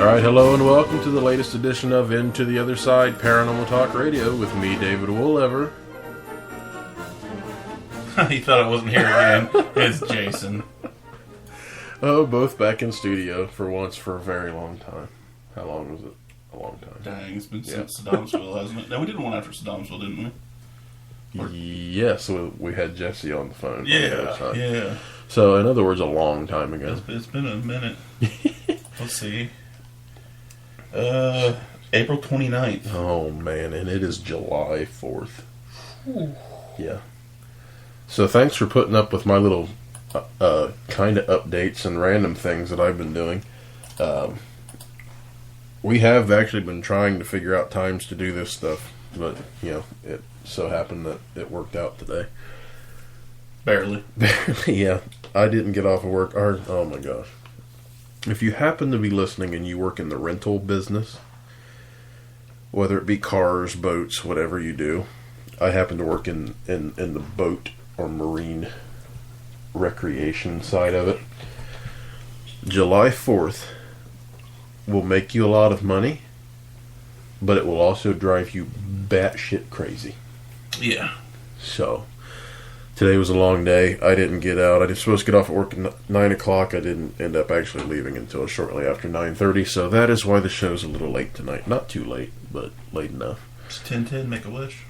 Alright, hello and welcome to the latest edition of Into the Other Side Paranormal Talk Radio with me, David Woolever. He thought I wasn't here again. It's Jason. Oh, both back in studio for once for a very long time. How long was it? A long time. Dang, it's been since Saddamsville, hasn't it? No, we did one after Saddamsville, didn't we? Yes, we had Jesse on the phone. Yeah. So, in other words, a long time ago. It's been a minute. Let's see. April 29th. Oh, man, and it is July 4th. Yeah. So, thanks for putting up with my little kind of updates and random things that I've been doing. We have actually been trying to figure out times to do this stuff, but, it so happened that it worked out today. Barely. Yeah. I didn't get off of work. Oh, my gosh. If you happen to be listening and you work in the rental business, whether it be cars, boats, whatever you do, I happen to work in the boat or marine recreation side of it. July 4th will make you a lot of money, but it will also drive you batshit crazy. Yeah. So, today was a long day. I didn't get out. I was supposed to get off at work at 9 o'clock. I didn't end up actually leaving until shortly after 9:30, so that is why the show's a little late tonight. Not too late, but late enough. It's 10:10, Make-A-Wish.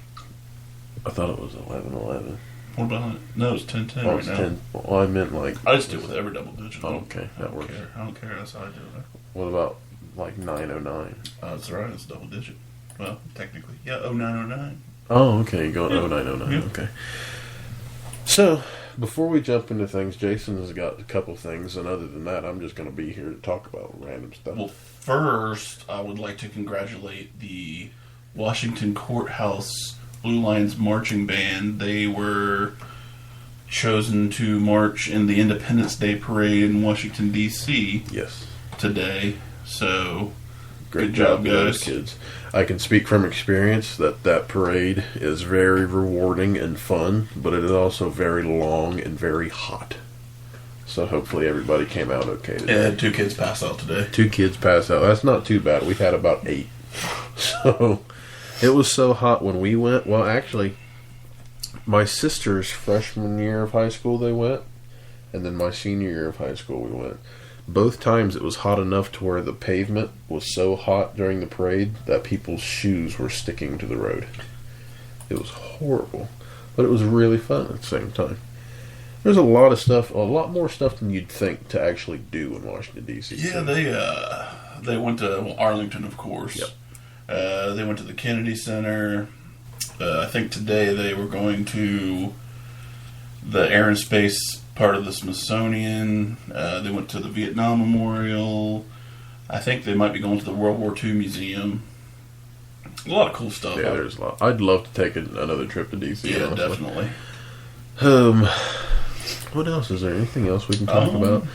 I thought it was 11:11. What about it? No, it's 10:10 Oh, right it's now. 10. Well, I meant like... I just do it with every double digit. Oh, okay, that works. I don't care. That's how I do it. What about like 9:09? That's right. It's double digit. Well, technically. Yeah, 0909. Oh, okay. You're going 0909. Yeah. Okay. So, before we jump into things, Jason has got a couple things, and other than that, I'm just going to be here to talk about random stuff. Well, first, I would like to congratulate the Washington Courthouse Blue Lions Marching Band. They were chosen to march in the Independence Day Parade in Washington, D.C. Yes. today. So, Great good job, to those guys. kids. I can speak from experience that parade is very rewarding and fun, but it is also very long and very hot. So hopefully everybody came out okay today. Yeah, 2 kids passed out today. 2 kids passed out. That's not too bad. We had about 8. So it was so hot when we went. Well, actually, my sister's freshman year of high school they went, and then my senior year of high school we went. Both times it was hot enough to where the pavement was so hot during the parade that people's shoes were sticking to the road. It was horrible, but it was really fun at the same time. There's a lot of stuff, a lot more stuff than you'd think to actually do in Washington, D.C. Yeah, they went to Arlington, of course. Yep. They went to the Kennedy Center. I think today they were going to the Air and Space part of the Smithsonian. They went to the Vietnam Memorial. I think they might be going to the World War II Museum. A lot of cool stuff. Yeah, there's a lot. I'd love to take another trip to D.C. Yeah, honestly. definitely. What else? Is there anything else we can talk about?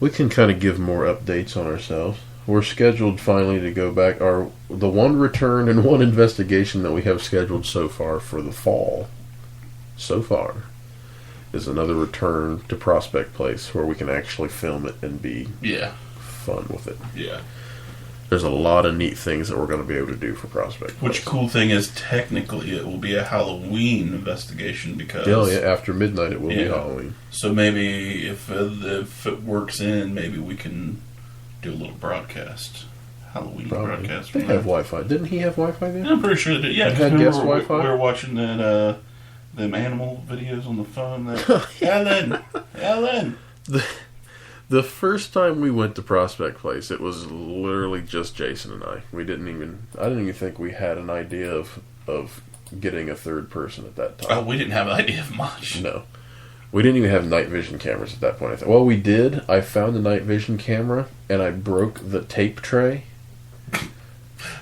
We can kind of give more updates on ourselves. We're scheduled finally to go back. The one return and one investigation that we have scheduled so far for the fall, so far, is another return to Prospect Place where we can actually film it and be fun with it. Yeah. There's a lot of neat things that we're going to be able to do for Prospect Place. Which cool thing is technically it will be a Halloween investigation because... Oh, yeah, after midnight it will be Halloween. So maybe if it works in, maybe we can do a little broadcast. Halloween broadcast. They have Wi-Fi. Didn't he have Wi-Fi there? I'm pretty sure they did. Yeah, Had because guest Wi-Fi? we were watching that them animal videos on the phone. Ellen! The first time we went to Prospect Place, it was literally just Jason and I. I didn't even think we had an idea of getting a third person at that time. Oh, we didn't have an idea of much. No. We didn't even have night vision cameras at that point. Well, we did. I found a night vision camera, and I broke the tape tray.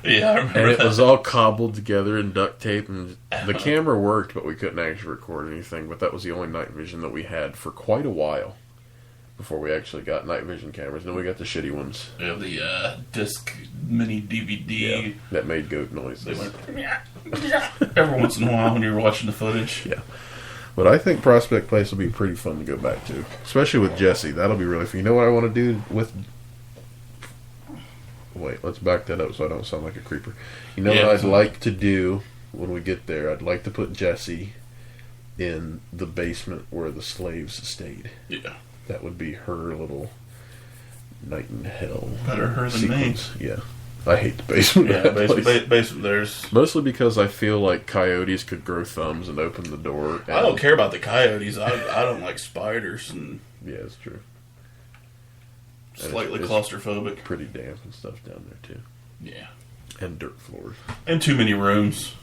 Yeah, I remember And it that. was all cobbled together in duct tape, and the camera worked, but we couldn't actually record anything. But that was the only night vision that we had for quite a while before we actually got night vision cameras. Then we got the shitty ones. Yeah, the disc mini DVD. That made goat noises. They went every once in a while when you were watching the footage. Yeah. But I think Prospect Place will be pretty fun to go back to. Especially with Jesse. That'll be really fun. You know what I want to do with wait, let's back that up so I don't sound like a creeper. You know Yeah, what I'd so- like to do when we get there? I'd like to put Jessie in the basement where the slaves stayed. Yeah. That would be her little night in hell. Better her than sequence. Yeah. I hate the basement. me. of Yeah, that place. basement there's... Mostly because I feel like coyotes could grow thumbs and open the door. I don't care about the coyotes. I don't like spiders and Yeah, it's true. And slightly it's claustrophobic. pretty damp and stuff down there, too. Yeah. And dirt floors. And too many rooms.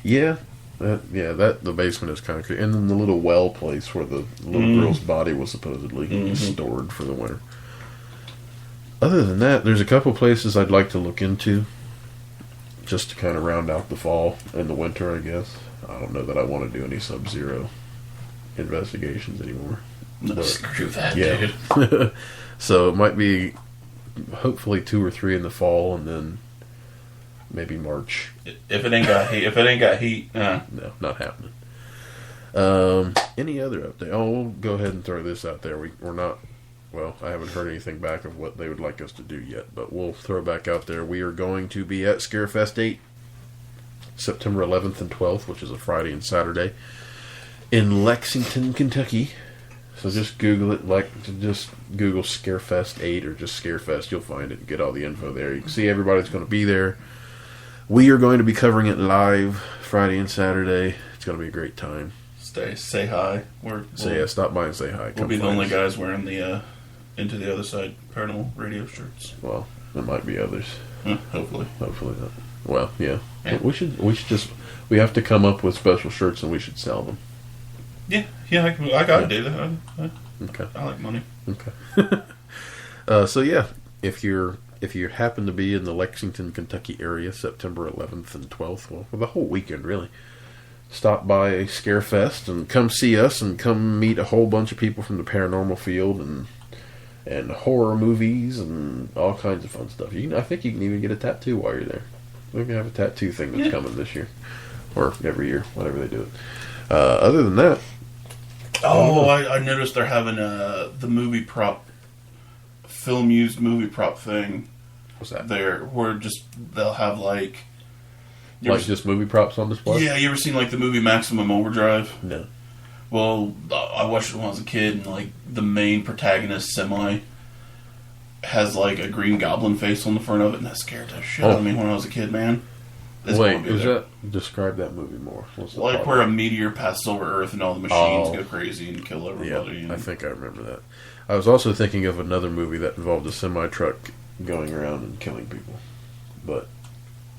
Yeah. The basement is kind of creepy. And then the little well place where the little girl's body was supposedly stored for the winter. Other than that, there's a couple places I'd like to look into. Just to kind of round out the fall and the winter, I guess. I don't know that I want to do any Sub-Zero investigations anymore. No, screw that, Yeah. dude. So it might be hopefully 2 or 3 in the fall, and then maybe March. If it ain't got heat, No, not happening. Any other update? Oh, we'll go ahead and throw this out there. We're not. Well, I haven't heard anything back of what they would like us to do yet, but we'll throw back out there. We are going to be at Scarefest 8, September 11th and 12th, which is a Friday and Saturday, in Lexington, Kentucky. So just Google it, just Google Scarefest 8 or just Scarefest. You'll find it and get all the info there. You can see everybody's going to be there. We are going to be covering it live Friday and Saturday. It's going to be a great time. say hi. Stop by and say hi. We'll be the only guys wearing the Into the Other Side Paranormal Radio shirts. Well, there might be others. Hopefully. Hopefully not. Well, yeah. We should we have to come up with special shirts and we should sell them. Yeah, I gotta do that. Okay. I like money. Okay. So yeah, if you happen to be in the Lexington, Kentucky area, September 11th and 12th, well, for the whole weekend really, stop by Scarefest and come see us and come meet a whole bunch of people from the paranormal field and horror movies and all kinds of fun stuff. I think you can even get a tattoo while you're there. We're gonna have a tattoo thing that's coming this year, or every year, whatever they do it. Other than that. Oh, I noticed they're having the movie prop, film used movie prop thing. What's that? They'll have just movie props on display? Yeah, you ever seen like the movie Maximum Overdrive? No. Well, I watched it when I was a kid, and like the main protagonist semi has like a Green Goblin face on the front of it, and that scared the shit out of me when I was a kid, man. Describe that movie more. Like where a meteor passes over Earth and all the machines go crazy and kill everybody. Yeah, I think I remember that. I was also thinking of another movie that involved a semi-truck going around and killing people. But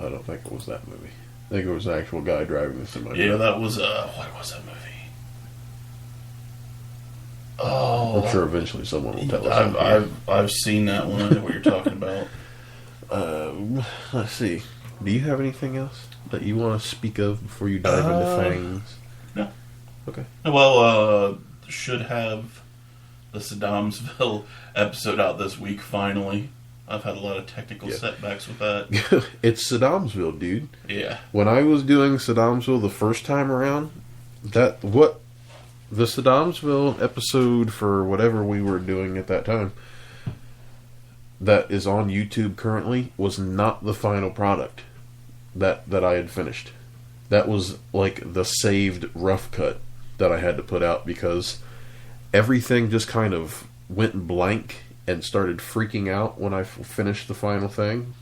I don't think it was that movie. I think it was an actual guy driving the semi-truck. Yeah, that was, what was that movie? Oh. I'm sure eventually someone will tell us. I've seen that one. I know what you're talking about. Let's see. Do you have anything else that you want to speak of before you dive into fangs? No. Okay. Well, should have the Saddamsville episode out this week, finally. I've had a lot of technical setbacks with that. It's Saddamsville, dude. Yeah. When I was doing Saddamsville the first time around, the Saddamsville episode for whatever we were doing at that time that is on YouTube currently was not the final product that I had finished. That was like the saved rough cut that I had to put out because everything just kind of went blank and started freaking out when I finished the final thing.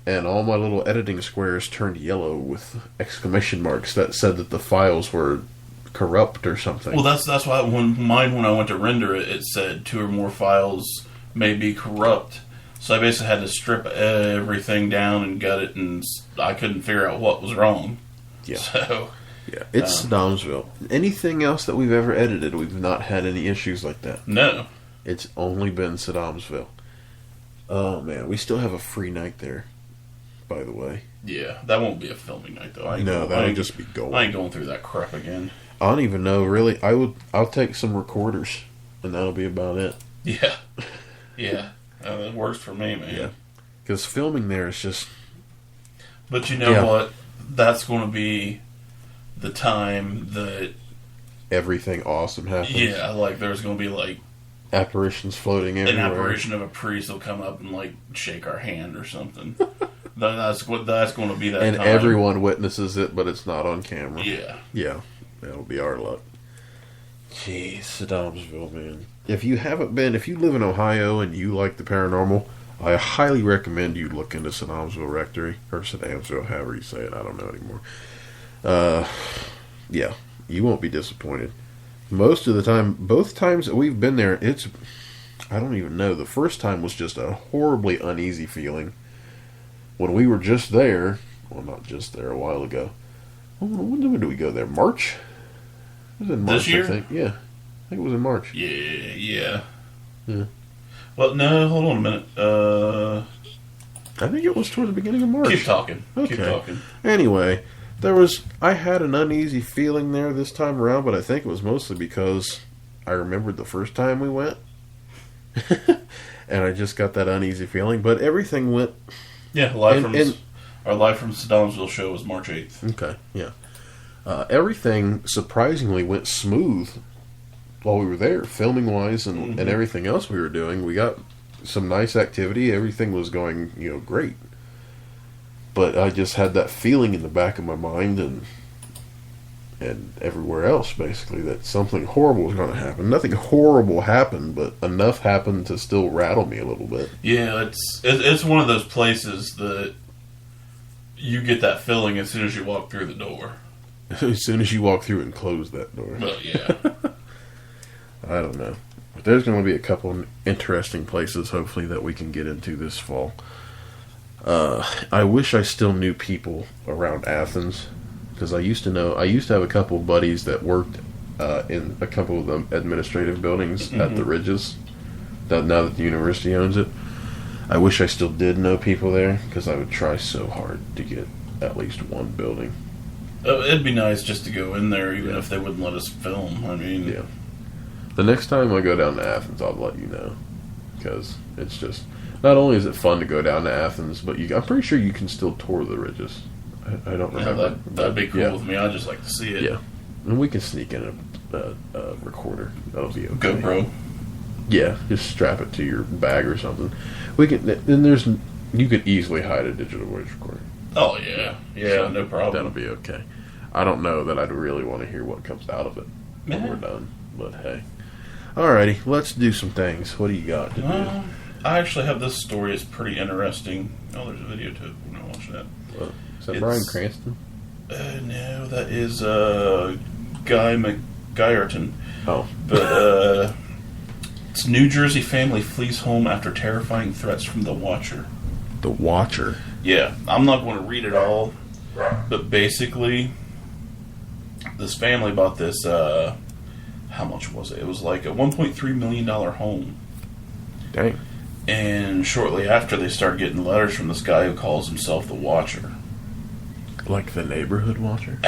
And all my little editing squares turned yellow with exclamation marks that said that the files were corrupt or something. Well, that's why when I went to render it, it said 2 or more files may be corrupt. So I basically had to strip everything down and gut it, and I couldn't figure out what was wrong. Yeah. So yeah, it's Saddamsville. Anything else that we've ever edited, we've not had any issues like that. No. It's only been Saddamsville. Oh man, we still have a free night there, by the way. Yeah, that won't be a filming night though. That'll just be gold. I ain't going through that crap again. I don't even know, really. I'll take some recorders, and that'll be about it. Yeah. Yeah. That works for me, man. Yeah. Because filming there is just... But you know what? That's going to be the time that... everything awesome happens. Yeah, like there's going to be like... apparitions floating an everywhere. apparition of a priest will come up and like shake our hand or something. That's going to be that And time. everyone witnesses it, but it's not on camera. Yeah. Yeah, that'll be our luck. Jeez, Saddamsville, man. If you live in Ohio and you like the paranormal, I highly recommend you look into Saddamsville Rectory, or Saddamsville, however you say it. I don't know anymore. Yeah, you won't be disappointed. Most of the time, both times that we've been there, I don't even know. The first time was just a horribly uneasy feeling. When we were just there, well, not just there, a while ago. When did we go there? March? It was in March, This year? I think. Yeah. I think it was in March. Yeah. Yeah. Well, no, hold on a minute. I think it was toward the beginning of March. Keep talking. Okay. Keep talking. Anyway, I had an uneasy feeling there this time around, but I think it was mostly because I remembered the first time we went. And I just got that uneasy feeling, but everything went... Yeah, our Live from Saddamsville show was March 8th. Okay, yeah. Everything surprisingly went smooth while we were there, filming-wise and everything else we were doing. We got some nice activity. Everything was going, great. But I just had that feeling in the back of my mind and everywhere else, basically, that something horrible was going to happen. Nothing horrible happened, but enough happened to still rattle me a little bit. Yeah, it's one of those places that you get that feeling as soon as you walk through the door. As soon as you walk through and close that door. Well, yeah. I don't know. But there's going to be a couple of interesting places, hopefully, that we can get into this fall. I wish I still knew people around Athens, because I used to have a couple of buddies that worked in a couple of the administrative buildings at the Ridges, now that the university owns it. I wish I still did know people there, because I would try so hard to get at least one building. It'd be nice just to go in there, even if they wouldn't let us film. I mean... Yeah. The next time I go down to Athens, I'll let you know, because it's just... Not only is it fun to go down to Athens, but I'm pretty sure you can still tour the Ridges. I don't remember. That'd be cool yeah. with me. I'd just like to see it. Yeah. And we can sneak in a recorder. That'll be okay. GoPro. Yeah, just strap it to your bag or something. We can. Then you could easily hide a digital voice recorder. Oh yeah, So no problem. That'll be okay. I don't know that I'd really want to hear what comes out of it when Yeah. we're done. But hey, alrighty, let's do some things. What do you got to do? I actually have this story. It's pretty interesting. Oh, there's a video to it. We're gonna watch that. Is that Bryan Cranston? No, that is Guy McGuirton. Oh, But it's New Jersey family flees home after terrifying threats from the Watcher. The Watcher. Yeah, I'm not going to read it all, but basically, this family bought this. How much was it? It was like a $1.3 million home. Dang. And shortly after, they started getting letters from this guy who calls himself the Watcher. Like the neighborhood watcher?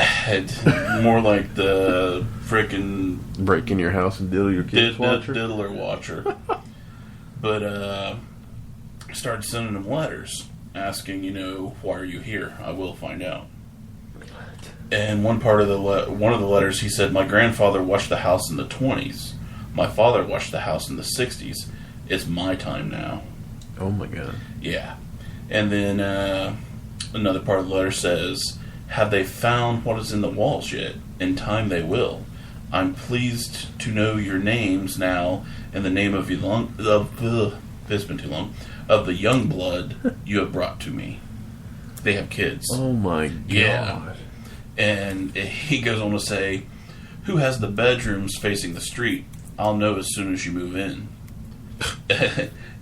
More like the frickin' Break in your house and diddle your kids watcher? diddler watcher. But started sending him letters asking, why are you here? I will find out. And one of the letters, he said, my grandfather watched the house in the 20s. My father watched the house in the 60s. It's my time now. Oh my god. Yeah. And then another part of the letter says, have they found what is in the walls yet? In time they will. I'm pleased to know your names now and the name of it's been too long, of the young blood you have brought to me. They have kids. Oh my god. Yeah. And he goes on to say, who has the bedrooms facing the street? I'll know as soon as you move in.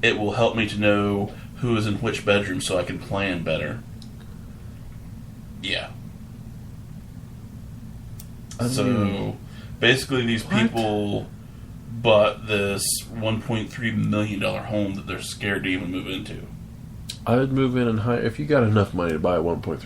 It will help me to know who is in which bedroom so I can plan better. Yeah. So, basically these people bought this $1.3 million home that they're scared to even move into. I would move in and hire... If you got enough money to buy a $1.3